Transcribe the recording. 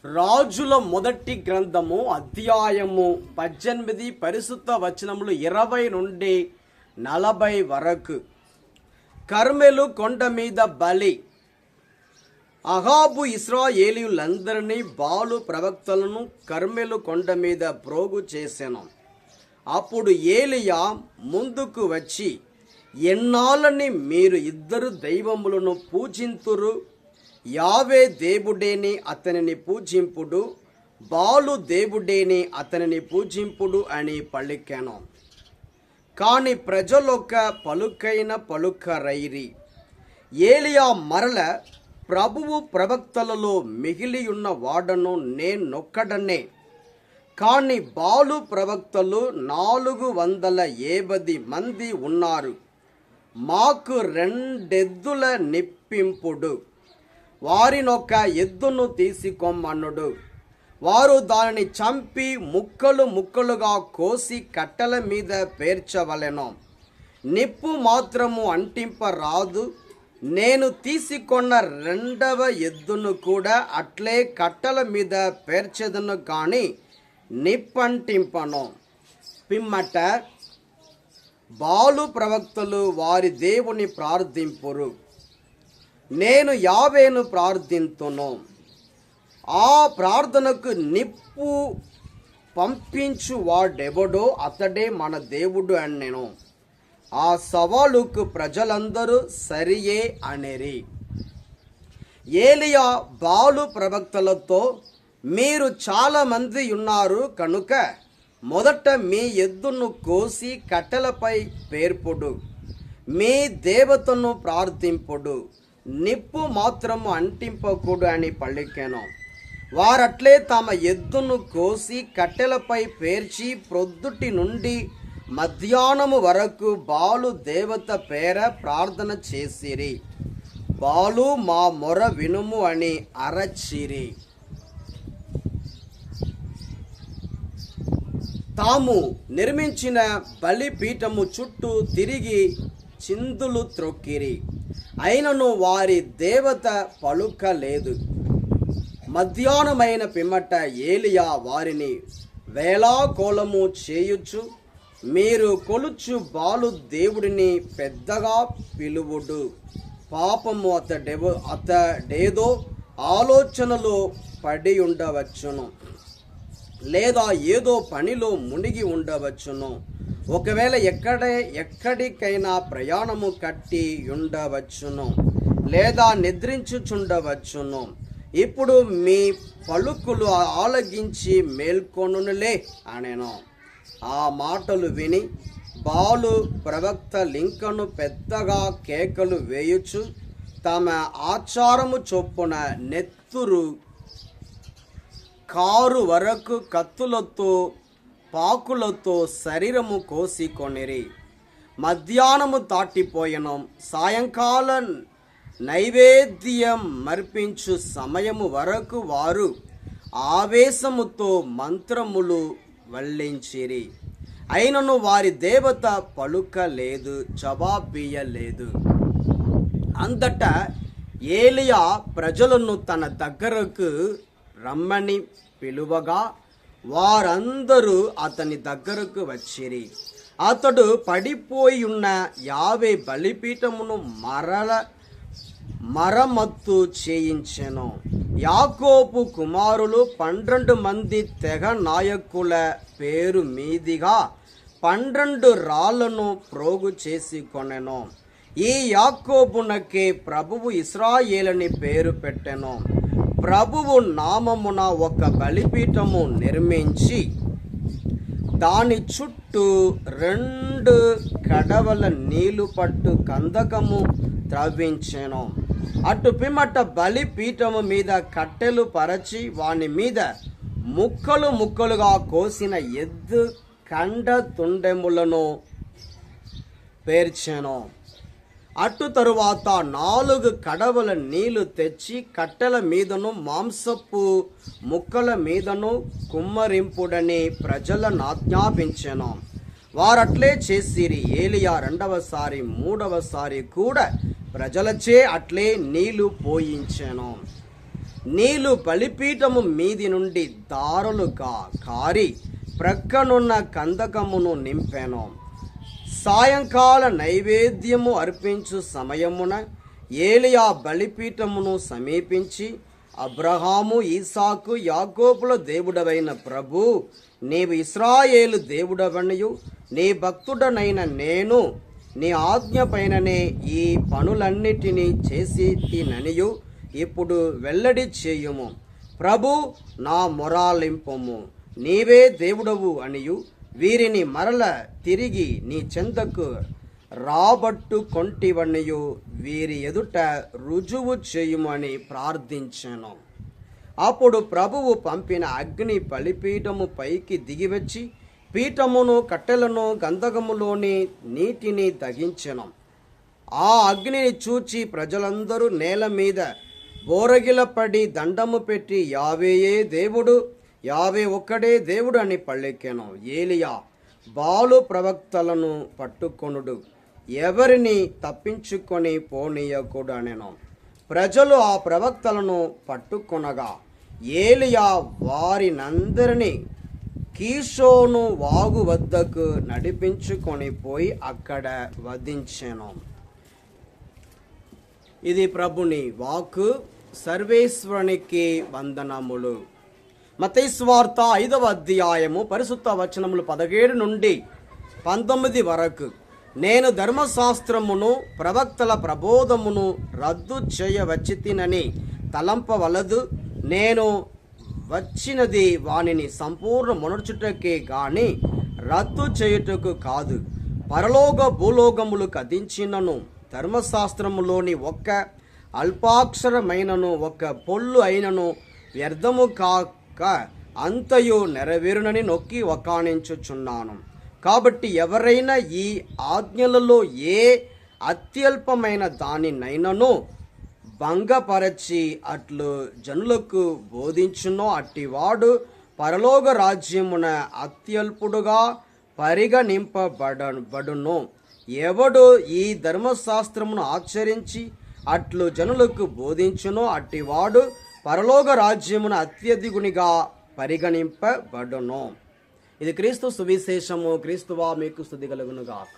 రాజుల మొదటి గ్రంథము అధ్యాయము 18 పరిశుద్ధ వచనములు 20 నుండి 40 వరకు. కర్మెలు కొండ మీద బలి. అహాబు ఇశ్రాయేలీయులందరినీ బాలు ప్రవక్తలను కర్మెలు కొండ మీద ప్రోగు చేసెను. అప్పుడు ఏలియా ముందుకు వచ్చి, ఎన్నాళ్ళని మీరు ఇద్దరు దైవములను పూజింతురు? యావే దేవుడేని అతనిని పూజింపుడు, బాలు దేవుడేని అతనిని పూజింపుడు అని పలికెను. కాని ప్రజలొక్క పలుకైన పలుకరైరి. ఏలియా మరల, ప్రభువు ప్రవక్తలలో మిగిలియున్న వాడను నేనొక్కడనే, కాని బాలు ప్రవక్తలు 480 మంది ఉన్నారు. మాకు 2 ఎద్దుల నిప్పింపుడు, వారినొక ఎద్దును తీసుకొమ్మనుడు. వారు దానిని చంపి ముక్కలు ముక్కలుగా కోసి కట్టెల మీద పేర్చవలెను. నిప్పు మాత్రము అంటింపరాదు. నేను తీసుకొన్న 2వ ఎద్దును కూడా అట్లే కట్టెల మీద పేర్చెదను, కానీ నిప్పంటింపను. పిమ్మట బాలు ప్రవక్తలు వారి దేవుని ప్రార్థింపురు. నేను యావేను ప్రార్థింతును. ఆ ప్రార్థనకు నిప్పు పంపించు వాడెవడో అతడే మన దేవుడు అనెను. ఆ సవాలుకు ప్రజలందరూ సరియే అనిరి. ఏలియా బాలు ప్రవక్తలతో, మీరు చాలా మంది ఉన్నారు కనుక మొదట మీ ఎద్దును కోసి కట్టెలపై పేర్పుడు, మీ దేవతను ప్రార్థింపుడు, నిప్పు మాత్రము అంటింపకూడు అని పలికెను. వారట్లే తమ ఎద్దును కోసి కట్టెలపై పేర్చి ప్రొద్దుటి నుండి మధ్యాహ్నము వరకు బాలు దేవత పేర ప్రార్థన చేసిరి. బాలు మా మొర వినుము అని అరచిరి. తాము నిర్మించిన బలిపీఠము చుట్టూ తిరిగి చిందులు త్రొక్కిరి. అయినను వారి దేవత పలుకలేదు. మధ్యాహ్నమైన పిమ్మట ఏలియా వారిని వేలాకోలము చేయుచు, మీరు కొలుచు బాలు దేవుడిని పెద్దగా పిలువుడు. పాపము అతడేదో ఆలోచనలో పడి ఉండవచ్చును, లేదా ఏదో పనిలో మునిగి ఉండవచ్చును. ఒకవేళ ఎక్కడికైనా ప్రయాణము కట్టి ఉండవచ్చును, లేదా నిద్రించుచుండవచ్చును. ఇప్పుడు మీ పలుకులు ఆలగించి మేల్కొనులే అనెను. ఆ మాటలు విని బాలు ప్రవక్త లింకను పెద్దగా కేకలు వేయుచు తమ ఆచారము చొప్పున నెత్తురు కారు వరకు కత్తులతో పాకులతో శరీరము కోసికొనిరి. మధ్యాహ్నము దాటిపోయెను. సాయంకాల నైవేద్యం మర్పించు సమయము వరకు వారు ఆవేశముతో మంత్రములు వల్లించిరి. అయినను వారి దేవత పలుకలేదు, జవాబియ్యలేదు. అంతటా ఏలియా ప్రజలను తన దగ్గరకు రమ్మని పిలువగా వారందరూ అతని దగ్గరకు వచ్చిరి. అతడు పడిపోయి ఉన్న యావే బలిపీఠమును మరమ్మత్తు చేయించెను. యాకోబు కుమారులు 12 మంది తెగ నాయకుల పేరు మీదిగా 12 రాళ్లను ప్రోగు చేసి కొనెను. ఈ యాకోబునకే ప్రభువు ఇశ్రాయేలని పేరు పెట్టెను. ప్రభువు నామమున ఒక బలిపీఠము నిర్మించి దాని చుట్టూ 2 కడవల నీళ్లు పట్టు కందకము త్రవ్వించెను. అటు పిమ్మట బలిపీఠము మీద కట్టెలు పరచి వాని మీద ముక్కలు ముక్కలుగా కోసిన ఎద్దు కండ తుండెములను పేర్చెను. అటు తరువాత 4 కడవల నీళ్లు తెచ్చి కట్టెల మీదను మాంసపు ముక్కల మీదను కుమ్మరింపుడని ప్రజలను ఆజ్ఞాపించెను. వారట్లే చేసిరి. ఏలియా 2వసారి 3వసారి కూడా ప్రజలచే అట్లే నీళ్లు పోయించెను. నీళ్లు బలిపీఠము మీది నుండి దారులుగా కారి ప్రక్కనున్న కందకమును నింపెను. సాయంకాల నైవేద్యము అర్పించు సమయమున ఏలియా బలిపీఠమును సమీపించి, అబ్రహాము, ఈసాకు, యాకోబుల దేవుడవైన ప్రభు, నీవు ఇశ్రాయేలు దేవుడవనియు నీ భక్తుడనైన నేను నీ ఆజ్ఞ పైననే ఈ పనులన్నిటినీ చేసి తిననియు ఇప్పుడు వెల్లడి చేయుము. ప్రభు, నా మొరాలింపుము, నీవే దేవుడవు అనియు వీరిని మరల తిరిగి నీ చెంతకు రాబట్టుకొంటివనియు వీరి ఎదుట రుజువు చేయుము అని ప్రార్థించాను. అప్పుడు ప్రభువు పంపిన అగ్ని బలిపీఠము పైకి దిగివచ్చి పీఠమును, కట్టెలను, గంధకములోని నీటిని దహించెను. ఆ అగ్నిని చూచి ప్రజలందరూ నేల మీద బోరగిలపడి దండము పెట్టి, యావేయే దేవుడు, యావే ఒక్కడే దేవుడు అని పళ్ళెక్కెను. ఏలియా, బాలు ప్రవక్తలను పట్టుకొనుడు, ఎవరిని తప్పించుకొని పోనీయకుడు అనెను. ప్రజలు ఆ ప్రవక్తలను పట్టుకొనగా ఏలియా వారినందరినీ కీషోను వాగు వద్దకు నడిపించుకొని పోయి అక్కడ వధించెను. ఇది ప్రభుని వాక్కు. సర్వేశ్వరునికి వందనములు. మత్తయి సువార్త 5వ అధ్యాయము పరిశుద్ధ వచనములు 17 నుండి 19 వరకు. నేను ధర్మశాస్త్రమును ప్రవక్తల ప్రబోధమును రద్దు చేయవచ్చితినని తలంపవలదు. నేను వచ్చినది వానిని సంపూర్ణ మొనర్చుటకే గాని రద్దు చేయుటకు కాదు. పరలోక భూలోకములు కదించినను ధర్మశాస్త్రములోని ఒక్క అల్పాక్షరమైనను ఒక్క పొల్లు అయినను వ్యర్థము కాక అంతయు నెరవేరునని నొక్కి వకాణించుచున్నాను. కాబట్టి ఎవరైనా ఈ ఆజ్ఞలలో ఏ అత్యల్పమైన దానినైనను భంగపరచి అట్లు జనులకు బోధించునో అట్టివాడు పరలోక రాజ్యమున అత్యల్పుడుగా పరిగణింపబడును. ఎవడు ఈ ధర్మశాస్త్రమును ఆచరించి అట్లు జనులకు బోధించునో అట్టివాడు పరలోక రాజ్యమున అత్యధికునిగా పరిగణింపబడును. ఇది క్రీస్తు సువిశేషము. క్రీస్తువా మీకు స్తుతి కలుగును గాక.